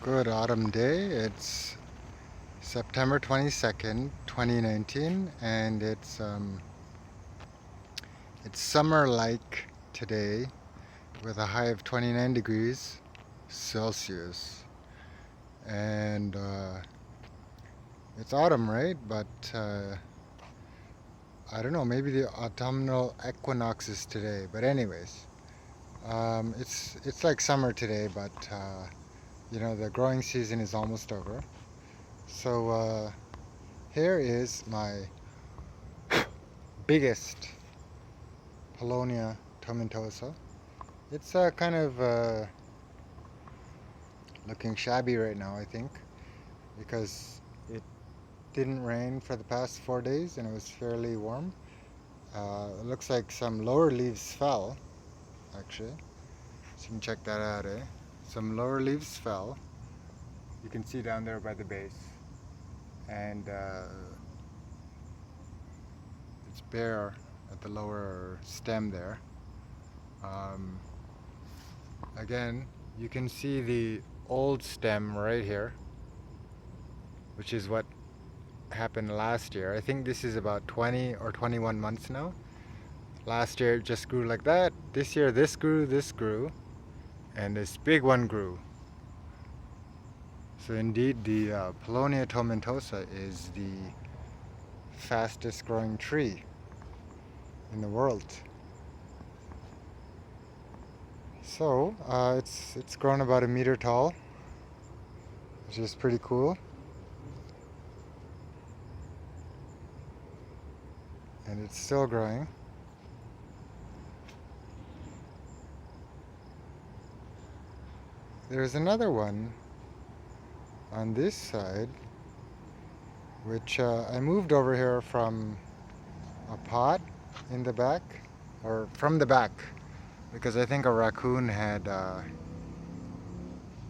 Good autumn day. It's September 22nd, 2019, and it's summer-like today with a high of 29 degrees Celsius. And it's autumn, right? But I don't know, maybe the autumnal equinox is today. But anyways, it's like summer today, but the growing season is almost over. So here is my biggest Paulownia Tomentosa. It's kind of looking shabby right now, I think, because it didn't rain for the past 4 days and it was fairly warm. It looks like some lower leaves fell, actually. So you can check that out, eh? Some lower leaves fell. You can see down there by the base. And it's bare at the lower stem there. Um, Again, you can see the old stem right here, which is what happened last year. I think this is about 20 or 21 months now. Last year it just grew like that. This year this grew, and this big one grew. So indeed the Paulownia tomentosa is the fastest growing tree in the world. So it's grown about a meter tall, which is pretty cool. And it's still growing. There's another one on this side, which I moved over here from a pot in the back, or from the back, because I think a raccoon had,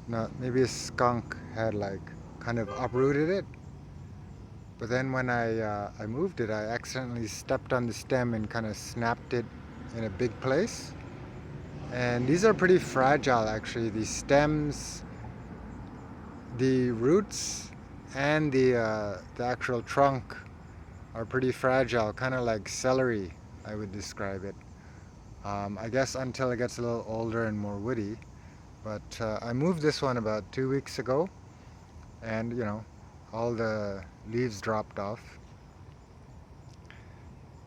no, maybe a skunk had like kind of uprooted it. But then when I moved it, I accidentally stepped on the stem and kind of snapped it in a big place. And these are pretty fragile, actually. The stems, the roots, and the actual trunk are pretty fragile, kind of like celery, I would describe it. I guess until it gets a little older and more woody. But I moved this one about 2 weeks ago, and all the leaves dropped off,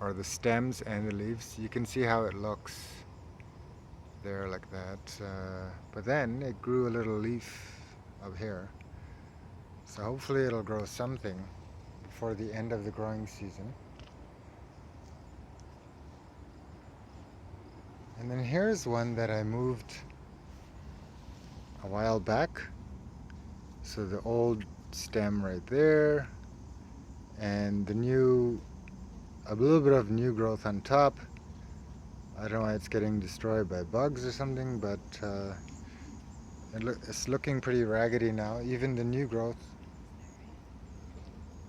or the stems and the leaves. You can see how it looks there like that. But then it grew a little leaf up here. So hopefully it'll grow something before the end of the growing season. And then here's one that I moved a while back. So the old stem right there, and the new, a little bit of new growth on top. I don't know why it's getting destroyed by bugs or something, but it's looking pretty raggedy now. Even the new growth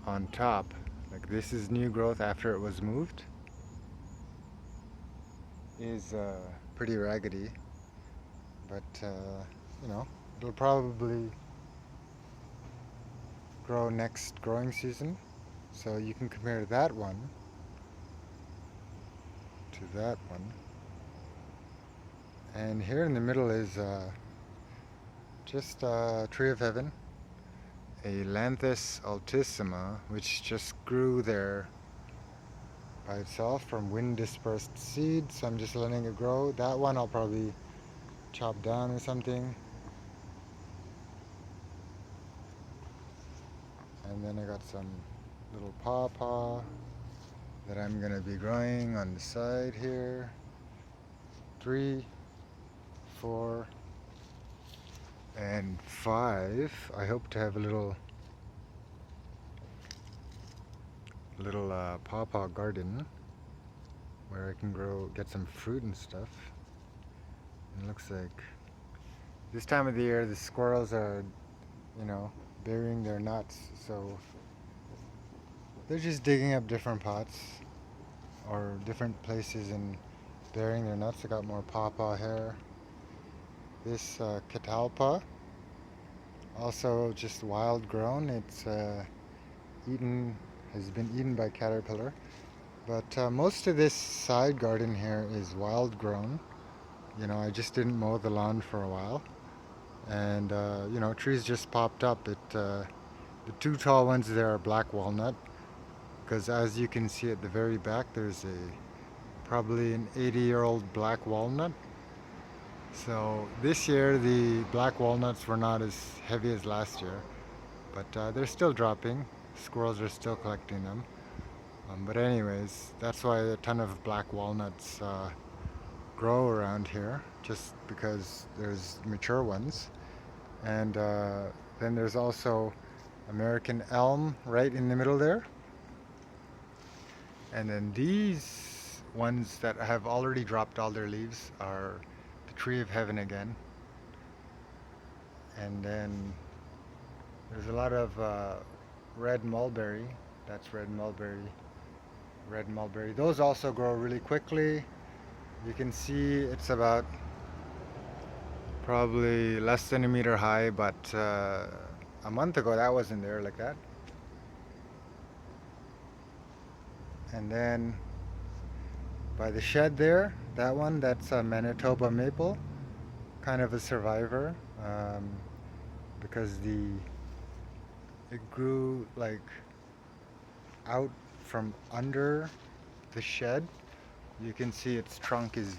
on top, like this is new growth after it was moved, is pretty raggedy. But it'll probably grow next growing season. So you can compare that one to that one. And here in the middle is just a tree of heaven, a Lanthus altissima, which just grew there by itself from wind dispersed seeds. So I'm just letting it grow. That one I'll probably chop down or something. And then I got some little pawpaw that I'm gonna be growing on the side here. 3, 4, and 5. I hope to have a little pawpaw garden where I can get some fruit and stuff. And it looks like this time of the year the squirrels are, burying their nuts, so they're just digging up different pots or different places and burying their nuts. I got more pawpaw here. This catalpa Also just wild grown. It's eaten, has been eaten by caterpillar. But most of this side garden here is wild grown. I just didn't mow the lawn for a while. And, trees just popped up. The two tall ones there are black walnut. Because as you can see at the very back, there's probably an 80-year-old black walnut. So this year the black walnuts were not as heavy as last year, but they're still dropping. Squirrels are still collecting them. But anyways, that's why a ton of black walnuts grow around here, just because there's mature ones. And then there's also American elm right in the middle there. And then these ones that have already dropped all their leaves are the tree of heaven again. And then there's a lot of red mulberry. That's red mulberry. Red mulberry. Those also grow really quickly. You can see it's about probably less than a meter high, but a month ago that wasn't there like that. And then by the shed there, that one, that's a Manitoba Maple, kind of a survivor, because it grew like out from under the shed. You can see its trunk is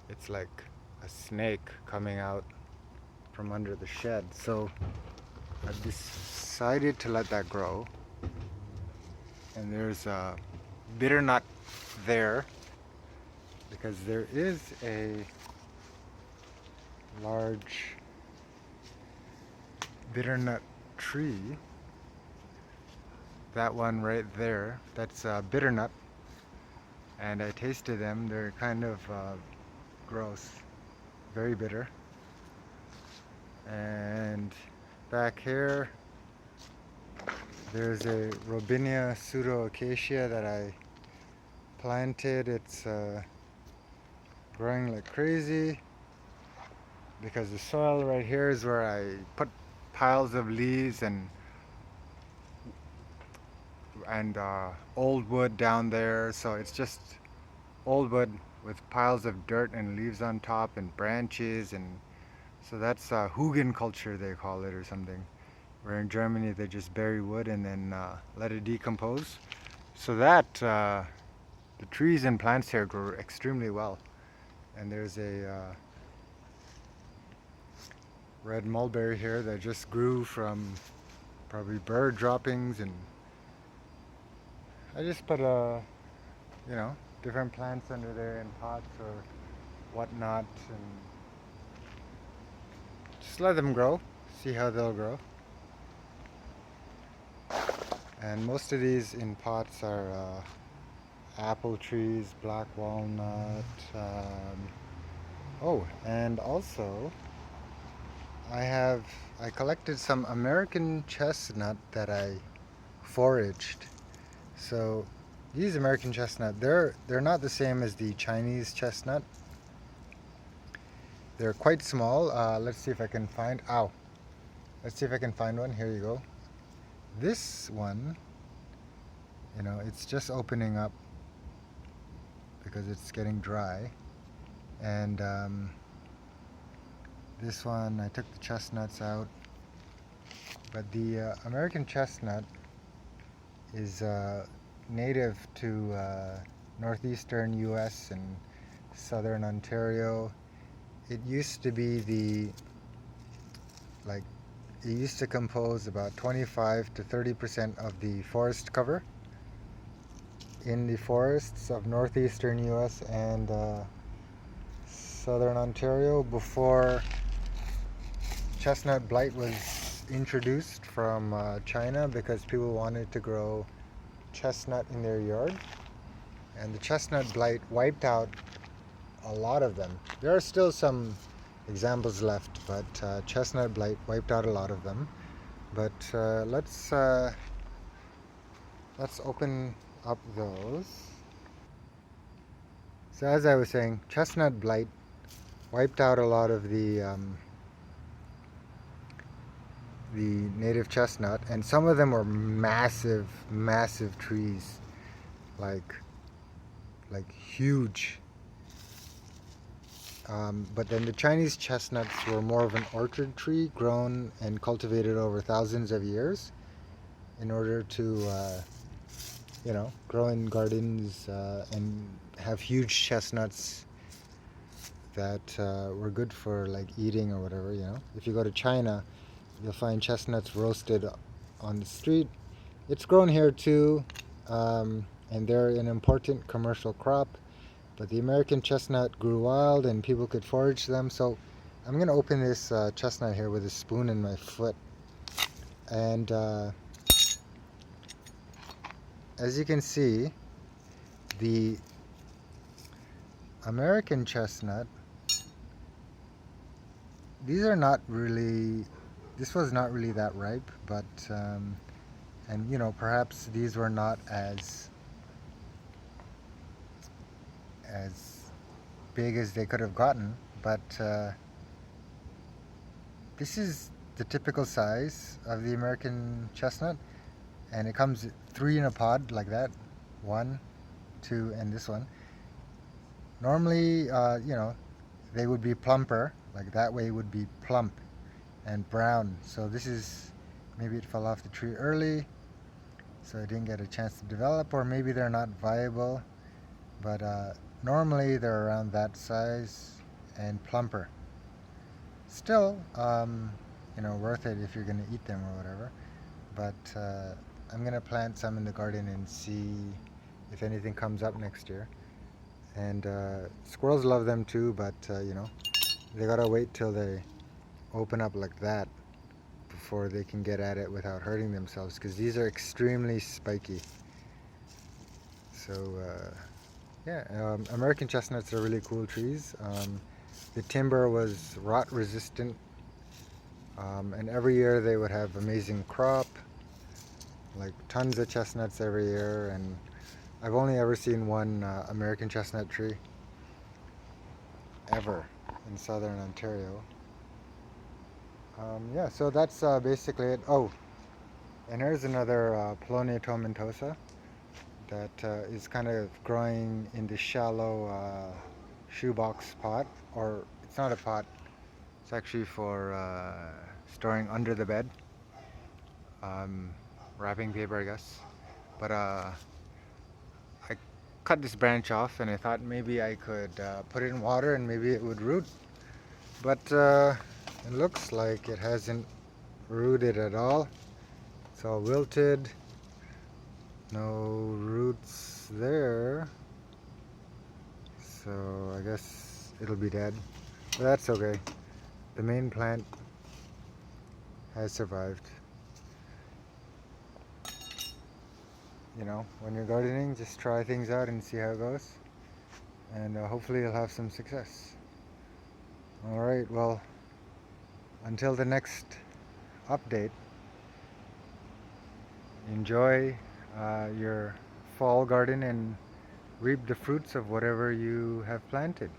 it's like a snake coming out from under the shed. So I decided to let that grow. And there's a bitternut there, because there is a large bitternut tree. That one right there, that's a bitternut, and I tasted them. They're kind of gross, very bitter. And back here there's a Robinia pseudoacacia that I planted. It's growing like crazy, because the soil right here is where I put piles of leaves and old wood down there. So it's just old wood with piles of dirt and leaves on top and branches, and so that's Hugin culture they call it, or something, where in Germany they just bury wood and then let it decompose. So that the trees and plants here grow extremely well. And there's a red mulberry here that just grew from probably bird droppings, and I just put different plants under there in pots or whatnot, and just let them grow, see how they'll grow. And most of these in pots are apple trees, black walnut. And also I collected some American chestnut that I foraged. So these American chestnut, they're not the same as the Chinese chestnut. They're quite small. Let's see if I can find. Let's see if I can find one. Here you go. This one, it's just opening up because it's getting dry. And this one, I took the chestnuts out. But the American chestnut is native to northeastern US and southern Ontario. It used to be it used to compose about 25 to 30% of the forest cover in the forests of northeastern US and southern Ontario before chestnut blight was introduced from China, because people wanted to grow chestnut in their yard, and the chestnut blight wiped out a lot of them. There are still some examples left, but chestnut blight wiped out a lot of them. But let's open up those. So as I was saying, chestnut blight wiped out a lot of the the native chestnut, and some of them were massive, massive trees, like huge. But then the Chinese chestnuts were more of an orchard tree, grown and cultivated over thousands of years in order to, grow in gardens and have huge chestnuts that were good for like eating or whatever. If you go to China, you'll find chestnuts roasted on the street. It's grown here too, and they're an important commercial crop. But the American chestnut grew wild and people could forage them. So I'm going to open this chestnut here with a spoon in my foot. And as you can see, the American chestnut, this was not really that ripe, but, and perhaps these were not as big as they could have gotten, but this is the typical size of the American chestnut, and it comes 3 in a pod like that, 1, 2, and this one. Normally, they would be plumper, like that way would be plump and brown. So this is, maybe it fell off the tree early, so it didn't get a chance to develop, or maybe they're not viable, but normally they're around that size and plumper. Still, worth it if you're going to eat them or whatever. But I'm going to plant some in the garden and see if anything comes up next year. And squirrels love them too, but they gotta wait till they open up like that before they can get at it without hurting themselves, because these are extremely spiky. So American chestnuts are really cool trees. The timber was rot resistant, and every year they would have amazing crop, like tons of chestnuts every year. And I've only ever seen one American chestnut tree ever in southern Ontario. So that's basically it. Oh, and here's another Paulownia tomentosa that is kind of growing in the shallow shoebox pot, or it's not a pot, it's actually for storing under the bed, wrapping paper, I guess. But I cut this branch off and I thought maybe I could put it in water and maybe it would root, but it looks like it hasn't rooted at all. It's all wilted, no roots there, so I guess it'll be dead, but that's okay. The main plant has survived. When you're gardening, just try things out and see how it goes, and hopefully you'll have some success. Alright, well, until the next update, enjoy your fall garden and reap the fruits of whatever you have planted.